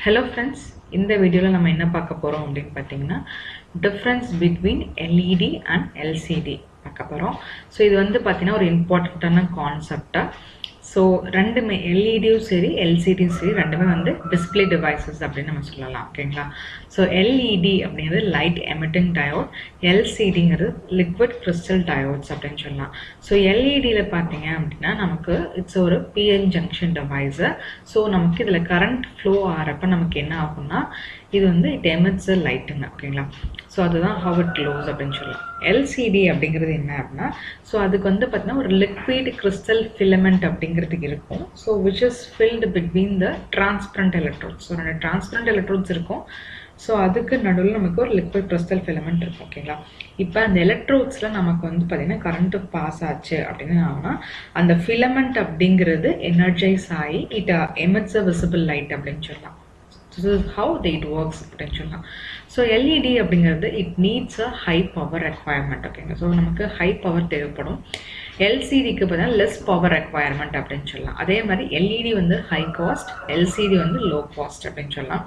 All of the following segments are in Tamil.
Hello friends, இந்த வீடியோல நம்ம என்ன பார்க்க போறோம் அப்படினு பாத்தீங்கன்னா difference between LED and LCD பார்க்க போறோம். சோ இது வந்து பாத்தீங்கன்னா ஒரு இம்பார்ட்டன்ட்டான கான்செப்ட். சோ ரெண்டுமே LEDயும் சரி LCDயும் சரி ரெண்டுமே வந்து டிஸ்ப்ளே டிவைसेस அப்படினு நம்ம சொல்லலாம். ஓகேங்களா? சோ LED அப்படிங்கிறது லைட் எமிட்டிங் டயோட், LCDங்கிறது லிக்விட் கிறிஸ்டல் டயோட்ஸ் அப்படினு சொல்லலாம். சோ LEDல பாத்தீங்க அப்படினா நமக்கு இட்ஸ் ஒரு PN ஜங்ஷன் டிவைஸ். சோ நமக்கு இதுல கரண்ட் ஃப்ளோ ஆறப்ப நமக்கு என்ன ஆகும்னா இது வந்து இட் எமிட்ஸ் லைட்ங்க. ஓகேங்களா? சோ அதுதான் how it glows அப்படினு சொல்லலாம். LCD அப்படிங்கிறது என்ன அப்படினா சோ அதுக்கு வந்து பாத்தீங்கன்னா ஒரு லிக்விட் கிறிஸ்டல் ஃபிலமெண்ட் அப்படிங்கிறது இருக்கும். So which is filled between the transparent electrodes. So ரெண்டு transparent electrodes இருக்கும். சோ அதுக்கு நடுவுல நமக்கு ஒரு லிக்விட் கிறிஸ்டல் ஃபிலமெண்ட் இருக்கும். ஓகேங்களா? இப்போ அந்த எலக்ட்ரோட்ஸ்ல நமக்கு வந்து பாத்தீங்கன்னா கரண்ட் பாஸ் ஆச்சு அப்படினா ஆனா அந்த ஃபிலமெண்ட் அப்படிங்கிறது எனர்ஜைஸ் ஆகி it emits a visible light அப்படினு சொல்லலாம். This is how it works அப்படினு சொல்லலாம். So LED அப்படிங்கிறது it needs a high power requirement. ஓகேங்க. ஸோ நமக்கு ஹை பவர் தேவைப்படும். LCDக்கு பதிலா லெஸ் பவர் ரெக்வயர்மெண்ட் அப்படின்னு சொல்லலாம். அதே மாதிரி LED வந்து ஹை காஸ்ட், LCD வந்து லோ காஸ்ட் அப்படின்னு சொல்லலாம்.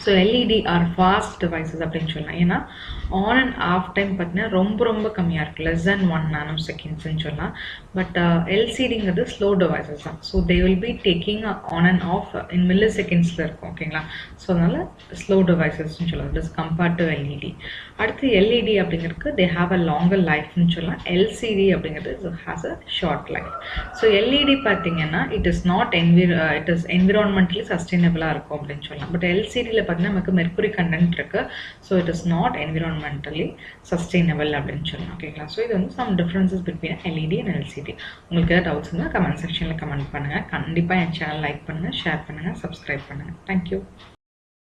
So LED are fast devices அப்படின்னு சொல்லலாம். ஏன்னா ஆன் அண்ட் ஆஃப் டைம் பார்த்தீங்கன்னா ரொம்ப கம்மியாக இருக்குது, லெஸ் தென் 1 நானோசெகண்ட்ஸ்ன்னு சொல்லலாம். பட் LCDங்கிறது ஸ்லோ டிவைசஸ் தான். So they will be taking on and off in milli செகண்ட்ஸில் இருக்கும். ஓகேங்களா? ஸோ அதனால ஸ்லோ டிவைசஸ்ன்னு சொல்லலாம். It is compared to LED. அடுத்து LED அப்படிங்கிறதுக்கு தே ஹாவ் அ லாங்கர் லைஃப்னு சொல்லலாம். LCD அப்படிங்கிறது has a short life. So LED பார்த்தீங்கன்னா it is not it is environmentally சஸ்டைனபிளாக இருக்கும் அப்படின்னு சொல்லலாம். பட் LCDயில் பார்த்தீங்கன்னா நமக்கு மெர்க்குரி கண்டென்ட் இருக்கு. So it is not environmentally sustainable அப்படின்னு சொல்லலாம். ஓகேங்களா? ஸோ இது வந்து some differences between LED and LCD. உங்களுக்கு ஏதாவது டவுட்ஸ் இருந்தால் கமெண்ட் செக்ஷனில் கமெண்ட் பண்ணுங்கள். கண்டிப்பாக என் சேனல் லைக் பண்ணுங்கள், ஷேர் பண்ணுங்கள், சப்ஸ்கிரைப் பண்ணுங்கள். தேங்க்யூ.